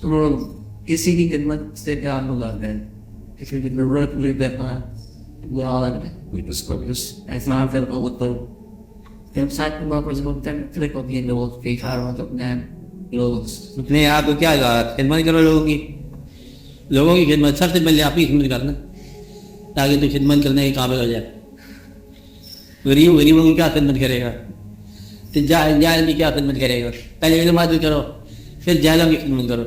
تو کسی کی خدمت سے کیا مطلب ہے؟ کسی کی ضرورت مل دیتا اس کو ایسا ہوتا نہیں آپ کو کیا خدمت کرو لوگوں کی خدمت سب سے پہلے آپ کی خدمت کرنا تاکہ تو خدمت کرنے کے قابل ہو جائے. غریبوں کی کیا خدمت کرے گا؟ جاہل کی کیا خدمت کرے گا؟ پہلے علم حاصل کرو پھر جاہلوں کی خدمت کرو.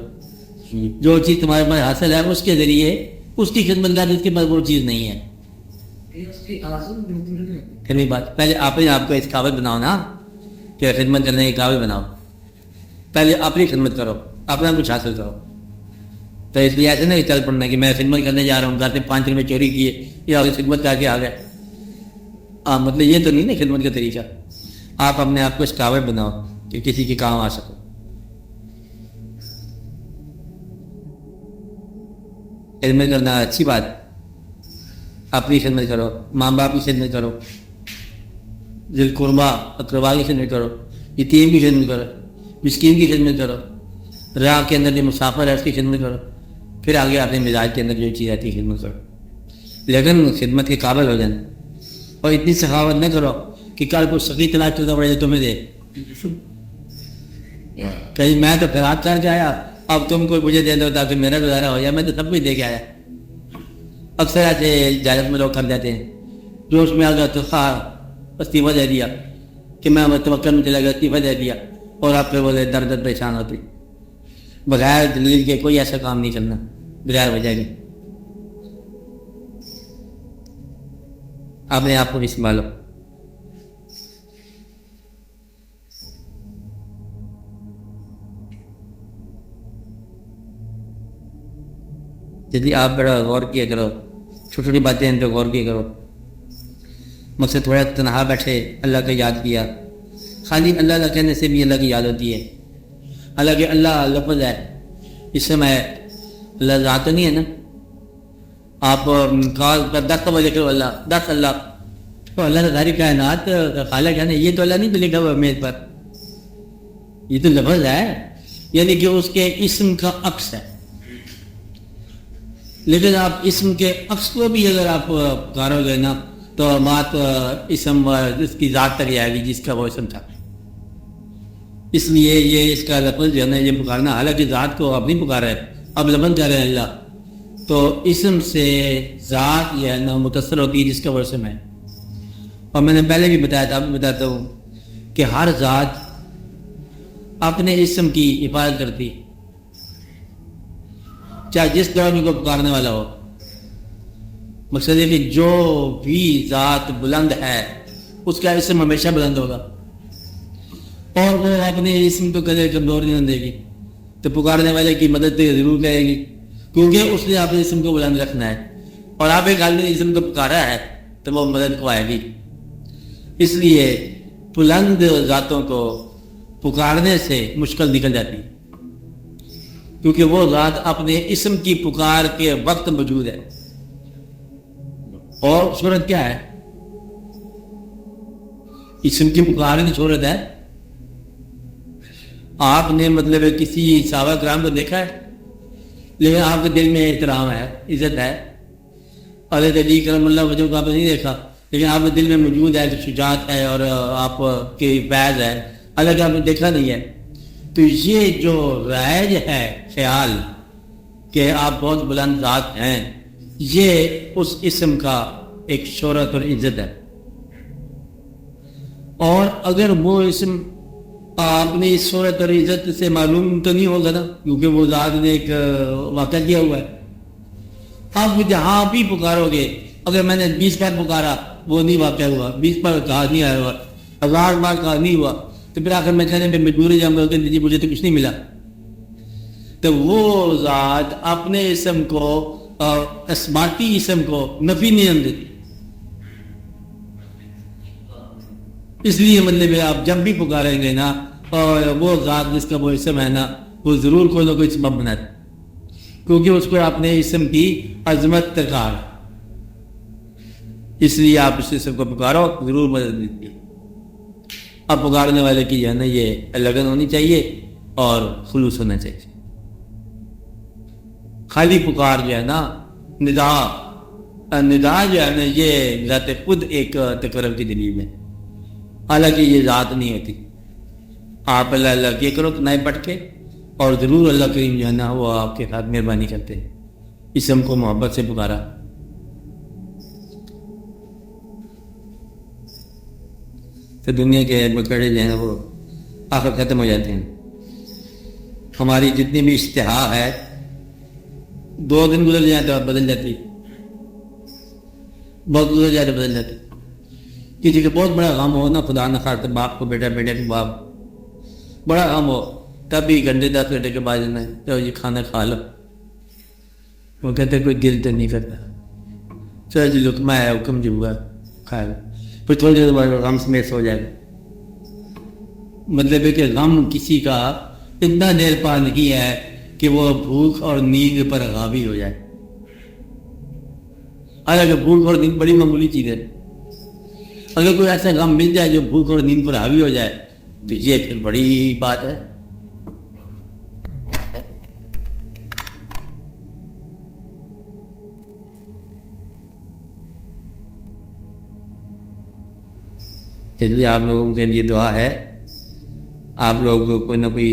جو چیز تمہارے پاس حاصل ہے اس کے ذریعے اس کی خدمت کر جس کے پاس وہ چیز نہیں ہے. پھر بھی بات پہلے آپ کو اس قابل بناؤ نا کہ خدمت کرنے کے قابل بناؤ. پہلے اپنی خدمت کرو, اپنا کچھ حاصل کرو. تو اس لیے ایسے نہیں چل پڑنا کہ میں خدمت کرنے جا رہا ہوں, گھر سے 5 روپے چوری کیے یا خدمت کر کے آ گئے. مطلب یہ تو نہیں نا خدمت کا طریقہ. آپ اپنے آپ کو اس قابل بناؤ کہ کسی کے کام آ سکو. خدمت کرنا اچھی بات, اپنی خدمت کرو, ماں باپ کی خدمت کرو, ذی القربیٰ اقربا کی خدمت کرو, یتیم کی خدمت کرو, مسکین کی خدمت کرو, راہ کے اندر جو مسافر ہے اس کی خدمت کرو. پھر آگے اپنے مزاج کے اندر جو چیز آتی ہے خدمت کرو, لیکن خدمت کے قابل ہو جانا. اور اتنی سخاوت نہ کرو کہ کل کو سخی تلاش کرنا پڑے جو تمہیں دے. کہیں میں تو خیرات کر کے آیا, اب تم کو مجھے دے دو تاکہ میرا گزارا ہو جائے, میں تو سب کچھ دے کے آیا. اکثر ایسے جالت میں لوگ کر جاتے ہیں, جوش میں آ گیا تو استعفیٰ دے دیا کہ میں توکل میں چلا گیا, استعفیٰ دے دیا, اور آپ پہ بولے درد پریشان ہوتی. بغیر دلیل کے کوئی ایسا کام نہیں کرنا بغیر وجہ کے. اپنے آپ کو بھی سنبھالو. جدی آپ بڑا غور کیا کرو, چھوٹی چھوٹی باتیں ان پہ غور کیا کرو. مقصد تھوڑا تنہا بیٹھے اللہ کا یاد کیا. خالی اللہ اللہ کہنے سے بھی اللہ کی یاد ہوتی ہے. حالانکہ اللہ لفظ ہے, اس سے میں اللہ ذات تو نہیں ہے نا. آپ کال پر 10 دفعہ لکھو اللہ, 10 اللہ, تو اللہ نے ساری کائنات خالق ہے نا, یہ تو اللہ نہیں لکھا ہوا میز پر, یہ تو لفظ ہے, یعنی کہ اس کے اسم کا عکس ہے. لیکن آپ اسم کے عکس کو بھی اگر آپ پکارو گے نا تو بات اسم اس کی ذات تک آئے گی جس کا وہ اسم تھا. اس لیے یہ اس کا لفظ جو ہے نا یہ پکارنا, حالانکہ ذات کو اب نہیں پکارا ہے, اب لفظ کہہ رہے ہیں اللہ, تو اسم سے ذات یہ ہے نا متصل ہوتی ہے جس کا وہ اسم ہے. اور میں نے پہلے بھی بتایا تھا, اب بھی بتاتا ہوں کہ ہر ذات اپنے اسم کی حفاظت کرتی, چاہے جس طرح بھی کو پکارنے والا ہو. مقصد ہے کہ جو بھی ذات بلند ہے اس کا اسم ہمیشہ بلند ہوگا, اور وہ اپنے اسم کو کدے کمزور نہیں دے گی. تو پکارنے والے کی مدد ضرور کرے گی, کیونکہ اس نے اپنے اسم کو بلند رکھنا ہے, اور آپ ایک عالمی اسم کو پکارا ہے تو وہ مدد کو آئے گی. اس لیے بلند ذاتوں کو پکارنے سے مشکل نکل جاتی ہے, کیونکہ وہ ذات اپنے اسم کی پکار کے وقت موجود ہے. اور صورت کیا ہے؟ اسم کی پکار کی صورت ہے. آپ نے مطلب کسی صحابہ کرام کو دیکھا ہے, لیکن آپ کے دل میں احترام ہے, عزت ہے. حضرت علی کرم اللہ وجہ کو آپ نے نہیں دیکھا, لیکن آپ کے دل میں موجود ہے, شجاعت ہے اور آپ کی فیض ہے, حالانکہ آپ نے دیکھا نہیں ہے. تو یہ جو رائج ہے خیال کہ آپ بہت بلند ذات ہیں, یہ اس اسم کا ایک شہرت اور عزت ہے. اور اگر وہ اسم آپ نے اس شہرت اور عزت سے معلوم تو نہیں ہوگا نا, کیونکہ وہ ذات نے ایک واقعہ کیا ہوا ہے. آپ جہاں بھی پکارو گے, اگر میں نے 20 بار پکارا وہ نہیں واقعہ ہوا, 20 بار کہا نہیں آیا ہوا, 1000 بار کہا نہیں ہوا, تو پھر آخر میں کہنے پہ مجبوری جام کر کے مجھے تو کچھ نہیں ملا. تو وہ ذات اپنے اسم کو اور اسماتی اسم کو نفی نہیں دیتی. اس لیے مطلب آپ جب بھی پکاریں گے نا, اور وہ ذات جس کا وہ اسم ہے نا, وہ ضرور کوئی نہ کوئی سبب بناتا, کیونکہ اس کو اپنے اسم کی عظمت تکار. اس لیے آپ اس اسم کو پکارو, ضرور مدد دیتی ہے. اب پکارنے والے کی جو ہے نا یہ لگن ہونی چاہیے اور خلوص ہونا چاہیے. خالی پکار جو ہے نا، ندا، ندا جو ہے نا یہ ذات خود ایک تقرب کی دلیل ہے، حالانکہ یہ ذات نہیں ہوتی. آپ اللہ اللہ کیا کرو نئے پڑھ کے، اور ضرور اللہ کریم جو ہے نا وہ آپ کے ساتھ مہربانی کرتے ہیں. اسم کو محبت سے پکارا. تو دنیا کے مکڑے جو ہیں وہ آخر ختم ہو جاتے ہیں. ہماری جتنی بھی اشتہا ہے 2 دن گزر جائیں تو بدل جاتی، بہت گزر جائے تو بدل جاتی. کسی کا بہت بڑا غم ہو نا، خدا نہ خواستہ باپ کو بیٹا، بیٹا کو باپ، بڑا غم ہو، تب بھی گھنٹے 10 گھنٹے کے بعد جانا ہے تو یہ کھانا کھا لو. وہ کہتے کوئی دل تو نہیں کرتا، چلو جی لقمہ ہے، حکم جو ہوا کھا لو، پھر تھوڑی دیر بعد غم سمیت سو جائے گا. مطلب ہے کہ غم کسی کا اتنا دیر پا نہیں ہے کہ وہ بھوک اور نیند پر غاوی ہو جائے. حالانکہ بھوک اور نیند بڑی معمولی چیز ہے. اگر کوئی ایسا غم مل جائے جو بھوک اور نیند پر حاوی ہو جائے تو یہ پھر بڑی بات ہے. اس لیے آپ لوگوں کے لیے دعا ہے، آپ لوگ کوئی نہ کوئی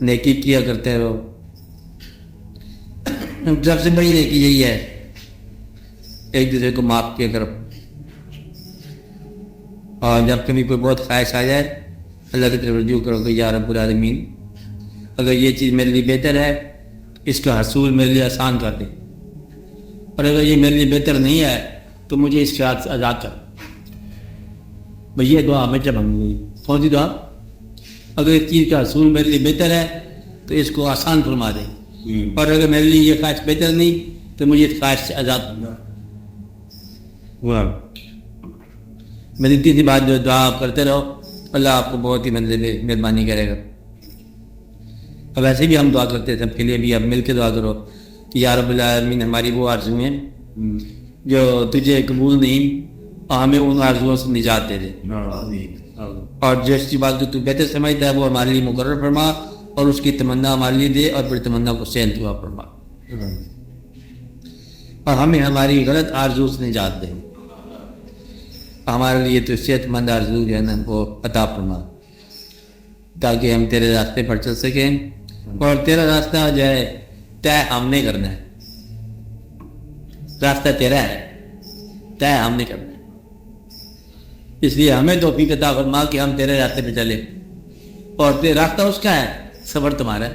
نیکی کیا کرتے رہو. سب سے بڑی نیکی یہی ہے ایک دوسرے کو معاف کیا کرو. اور جب کبھی کوئی بہت خواہش آ جائے اللہ کی طرف رجوع کرو کہ یا رب العالمین اگر یہ چیز میرے لیے بہتر ہے اس کا حصول میرے لیے آسان کر دے، اور اگر یہ میرے لیے بہتر نہیں ہے تو مجھے اس خیال سے آزاد کر. بھئی یہ دعا ہمیشہ مانگی. کون سی دعا؟ اگر اس چیز کا حصول میرے لیے بہتر ہے تو اس کو آسان فرما دے، اور اگر میرے لیے یہ خواہش بہتر نہیں تو مجھے اس خواہش سے آزاد کرنا. میری تیسری بات جو دعا آپ کرتے رہو، اللہ آپ کو بہت ہی مہربانی کرے گا. اب ویسے بھی ہم دعا کرتے تھے، پھر بھی اب مل کے دعا کرو کہ یا رب العالمین ہماری وہ آرزویں جو تجھے قبول نہیں، اور ہمیں ان آرزوؤں سے نجات دے دے، اور جس بات کو تو بہتر سمجھتا ہے وہ ہمارے لیے مقرر فرما، اور اس کی تمنا ہمارے لیے دے، اور پھر تمنا کو صحت دعا فرما، اور ہمیں ہماری غلط آرزو سے نجات دے. ہمارے لیے تو صحت مند آرزو جو ہے نا وہ عطا فرما، تاکہ ہم تیرے راستے پر چل سکیں. اور تیرا راستہ جو ہے طے ہم نے کرنا ہے، راستہ تیرا ہے، طے ہم نے کرنا ہے. اس لیے ہمیں توفیق عطا فرما کہ ہم تیرے راستے پہ چلیں، اور تیرا راستہ اس کا ہے، سفر تمہارا ہے.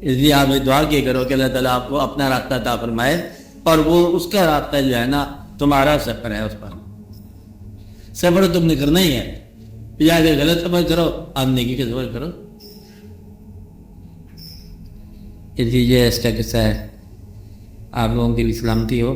اس لیے آپ دعا کیا کرو کہ اللہ تعالیٰ آپ کو اپنا راستہ عطا فرمائے، اور وہ اس کا راستہ جو ہے نا تمہارا سفر ہے. اس پر سفر تم نے کرنا ہی ہے، یا اگر غلط سفر کرو آپ نیکی کا سفر کرو. اس لیے اس کا قصہ ہے. آپ لوگوں کی بھی سلامتی ہو.